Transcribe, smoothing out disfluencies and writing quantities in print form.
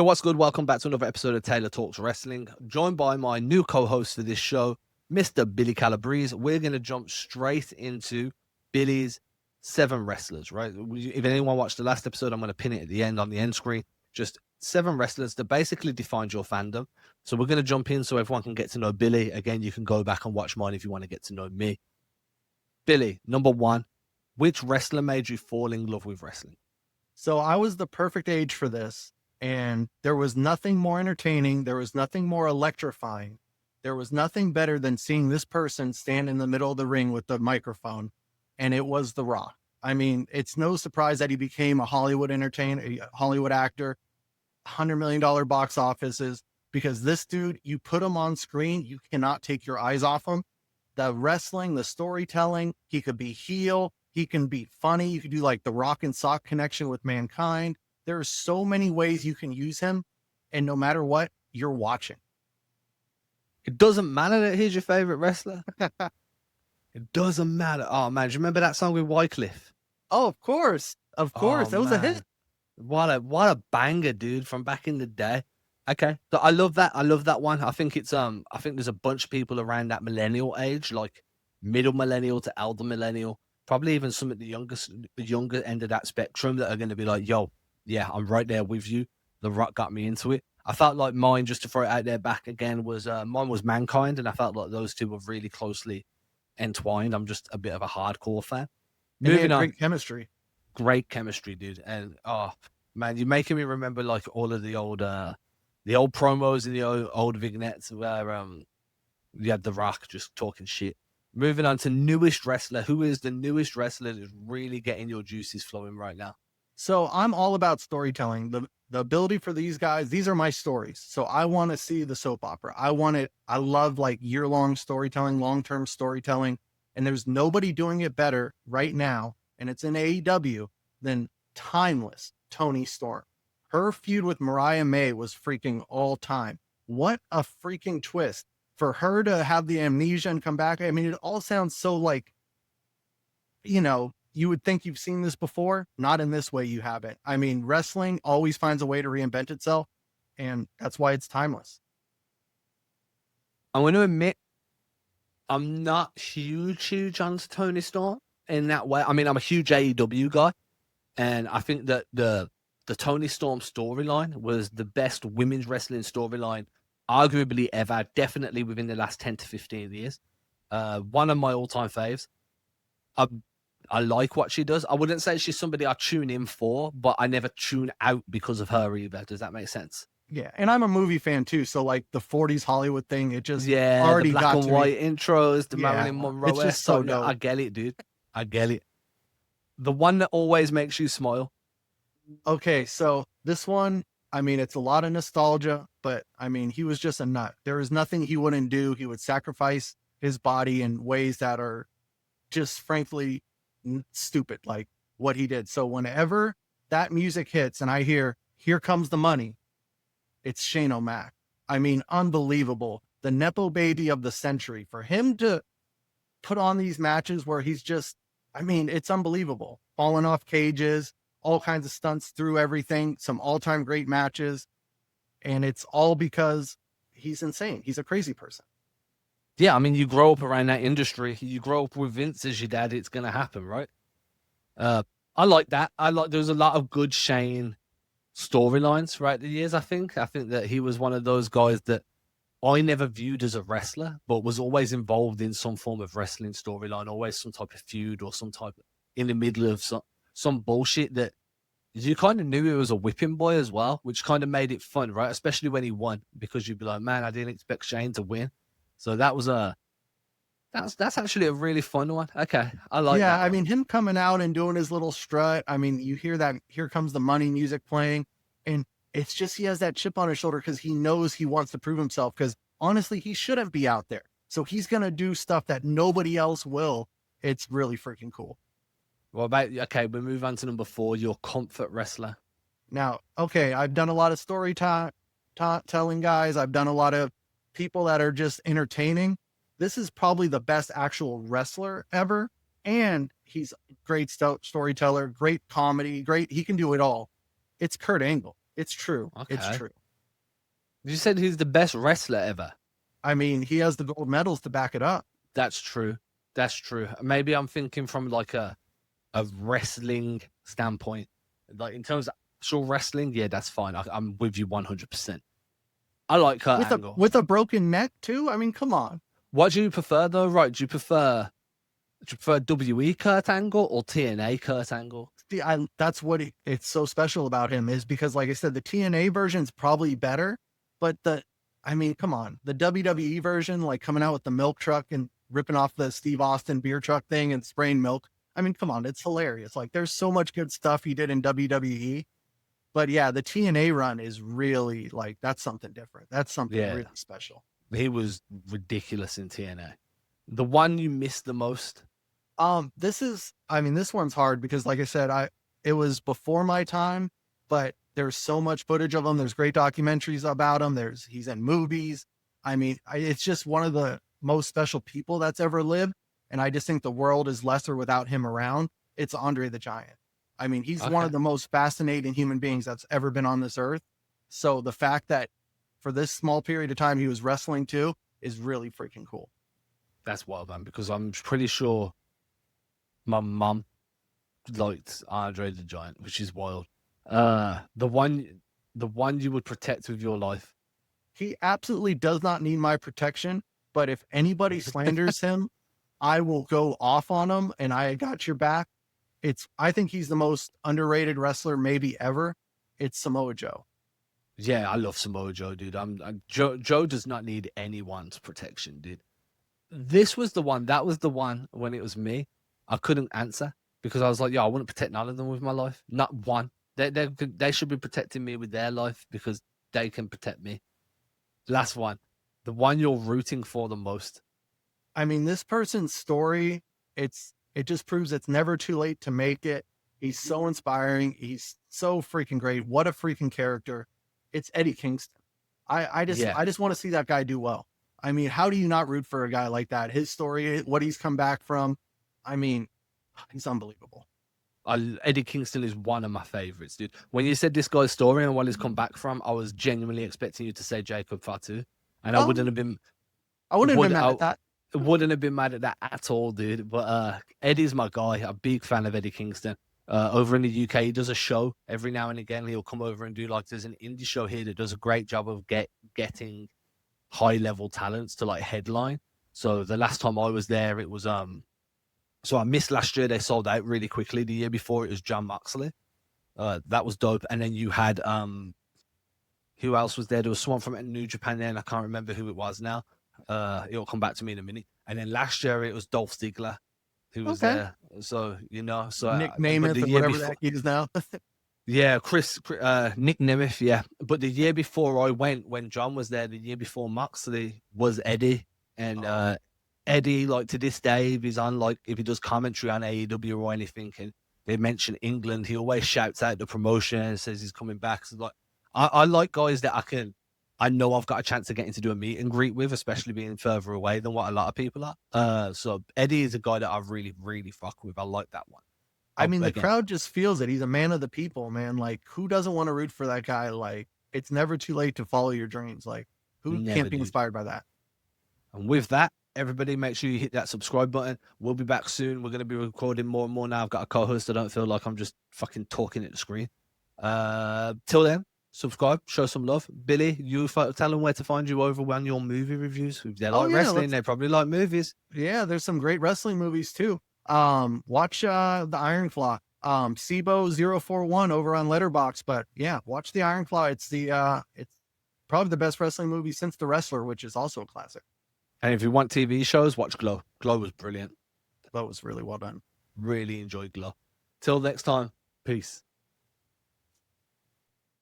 Hey, what's good? Welcome back to another episode of Taylor Talks Wrestling. Joined by my new co-host for this show, Mr. Billy Calabrese. We're going to jump straight into Billy's 7 wrestlers, right? If anyone watched the last episode, I'm going to pin it at the end on the end screen. Just 7 wrestlers that basically defined your fandom. So we're going to jump in so everyone can get to know Billy. Again, you can go back and watch mine if you want to get to know me. Billy, number 1, which wrestler made you fall in love with wrestling? So I was the perfect age for this, and there was nothing more entertaining. There was nothing more electrifying. There was nothing better than seeing this person stand in the middle of the ring with the microphone, and it was The Rock. I mean, it's no surprise that he became a Hollywood entertainer, a Hollywood actor, $100 million box offices, because this dude, you put him on screen, you cannot take your eyes off him. The wrestling, the storytelling, he could be heel, he can be funny. You could do like the Rock and Sock connection with Mankind. There are so many ways you can use him, and no matter what, you're watching. It doesn't matter that he's your favorite wrestler. It doesn't matter. Oh man, do you remember that song with Wycliffe? Oh, of course. Of course. Oh That was a hit. man, what a banger, dude, from back in the day. Okay, so I love that. I love that one. I think I think there's a bunch of people around that millennial age, like middle millennial to elder millennial, probably even some at the younger end of that spectrum that are going to be like, yo, yeah, I'm right there with you. The Rock got me into it. I felt like mine, just to throw it out there back again, was mine was Mankind, and I felt like those two were really closely entwined. I'm just a bit of a hardcore fan. And they Moving had on, great chemistry. great chemistry, dude. And oh man, you're making me remember like all of the old promos and the old vignettes where you had The Rock just talking shit. Moving on to newest wrestler. Who is the newest wrestler that's really getting your juices flowing right now? So I'm all about storytelling. The ability for these guys, these are my stories. So I want to see the soap opera. I want it. I love like year-long storytelling, long-term storytelling. And there's nobody doing it better right now, and it's in AEW, than timeless Toni Storm. Her feud with Mariah May was freaking all time. What a freaking twist for her to have the amnesia and come back. I mean, it all sounds so like, you would think you've seen this before. Not in this way you haven't. I mean, wrestling always finds a way to reinvent itself, and that's why it's timeless. I'm going to admit, I'm not huge on Tony Storm in that way. I mean, I'm a huge AEW guy, and I think that the Tony Storm storyline was the best women's wrestling storyline, arguably ever, definitely within the last 10 to 15 years. One of my all-time faves. I like what she does. I wouldn't say she's somebody I tune in for, but I never tune out because of her either. Does that make sense? Yeah, and I'm a movie fan too, so like the 40s Hollywood thing, it just Yeah, the already black got and to white me. intros, the Yeah, Marilyn Monroe. it's just so dope. I get it, dude. I get it. The one that always makes you smile. Okay, so this one, I mean, it's a lot of nostalgia, but I mean, he was just a nut. There is nothing he wouldn't do. He would sacrifice his body in ways that are just frankly stupid, like what he did. So whenever that music hits and I hear, "Here Comes the Money," it's Shane O'Mac. I mean, unbelievable. The Nepo baby of the century. For him to put on these matches where he's just, I mean, it's unbelievable. Falling off cages, all kinds of stunts through everything, some all-time great matches. And it's all because he's insane. He's a crazy person. Yeah, I mean, you grow up around that industry. You grow up with Vince as your dad. It's going to happen, right? I like that. There's a lot of good Shane storylines throughout the years. I think that he was one of those guys that I never viewed as a wrestler, but was always involved in some form of wrestling storyline, always some type of feud or some type of, in the middle of some bullshit that you kind of knew he was a whipping boy as well, which kind of made it fun, right? Especially when he won, because you'd be like, man, I didn't expect Shane to win. So that's actually a really fun one. Okay, I like Yeah, that I one. mean, him coming out and doing his little strut. I mean, you hear that "Here Comes the Money" music playing, and it's just he has that chip on his shoulder because he knows he wants to prove himself. Because honestly, he shouldn't be out there. So he's gonna do stuff that nobody else will. It's really freaking cool. Well, okay, we move on to number 4, your comfort wrestler. Now, okay, I've done a lot of telling guys. I've done a lot of people that are just entertaining. This is probably the best actual wrestler ever. And he's a great storyteller, great comedy, great. He can do it all. It's Kurt Angle. It's true. It's Okay. true. You said he's the best wrestler ever. I mean, he has the gold medals to back it up. That's true. That's true. Maybe I'm thinking from like a wrestling standpoint. Like in terms of actual wrestling, yeah, that's fine. I'm with you 100%. I like Kurt Angle. With a broken neck too. I mean, come on. What do you prefer though? Right? Do you prefer WE Kurt Angle or TNA Kurt Angle? See, that's what it's so special about him is because, like I said, the TNA version's probably better, but I mean, come on, the WWE version, like coming out with the milk truck and ripping off the Steve Austin beer truck thing and spraying milk. I mean, come on, it's hilarious. Like, there's so much good stuff he did in WWE, but yeah, the TNA run is really like that's something different. That's something really special. He was ridiculous in TNA. The one you missed the most? This one's hard because, like I said, it was before my time, but there's so much footage of him. There's great documentaries about him. He's in movies. I mean, it's just one of the most special people that's ever lived. And I just think the world is lesser without him around. It's Andre the Giant. I mean, he's one of the most fascinating human beings that's ever been on this earth. So the fact that for this small period of time he was wrestling too is really freaking cool. That's wild, man, because I'm pretty sure my mum liked Andre the Giant, which is wild. The one you would protect with your life. He absolutely does not need my protection, but if anybody slanders him, I will go off on him, and I got your back. I think he's the most underrated wrestler maybe ever. It's Samoa Joe. Yeah, I love Samoa Joe, dude. Joe does not need anyone's protection, dude. That was the one when it was me. I couldn't answer because I was like, I wouldn't protect none of them with my life. Not one. They should be protecting me with their life because they can protect me. Last one. The one you're rooting for the most. I mean, this person's story, it just proves it's never too late to make it. He's so inspiring. He's so freaking great. What a freaking character. It's Eddie Kingston. I just want to see that guy do well. I mean, how do you not root for a guy like that? His story, what he's come back from. I mean, he's unbelievable. Eddie Kingston is one of my favorites, dude. When you said this guy's story and what he's come back from, I was genuinely expecting you to say Jacob Fatu, and I wouldn't have been mad at that. Wouldn't have been mad at that at all, dude. But Eddie's my guy. I'm a big fan of Eddie Kingston. Over in the UK, he does a show every now and again. He'll come over and do there's an indie show here that does a great job of getting high level talents to headline. So the last time I was there, it was so I missed last year. They sold out really quickly. The year before it was John Moxley. That was dope. And then you had who else was there? There was someone from New Japan there, and I can't remember who it was now. It'll come back to me in a minute. And then last year it was Dolph Ziggler who was there. So Nick Nemeth or whatever that he is now. Yeah, Nick Nemeth, yeah. But the year before I went, when John was there, the year before Moxley was Eddie. And Eddie, to this day, if he's on, if he does commentary on AEW or anything, and they mention England, he always shouts out the promotion and says he's coming back. So I like guys that I know I've got a chance of getting to do a meet and greet with, especially being further away than what a lot of people are. So Eddie is a guy that I really, really fuck with. I like that one. I mean, the crowd just feels it. He's a man of the people, man. Who doesn't want to root for that guy? It's never too late to follow your dreams. Who can't be inspired by that? And with that, everybody, make sure you hit that subscribe button. We'll be back soon. We're going to be recording more and more now. I've got a co-host. I don't feel like I'm just fucking talking at the screen. Till then, subscribe, show some love. Billy, you tell them where to find you over on your movie reviews. If they like wrestling, they probably like movies. Yeah, there's some great wrestling movies too. Watch the Iron Claw. Sibo041 over on Letterboxd. But yeah, watch the Iron Claw. It's probably the best wrestling movie since The Wrestler, which is also a classic. And if you want TV shows, watch Glow. Glow was brilliant. Glow was really well done. Really enjoyed Glow. Till next time, peace.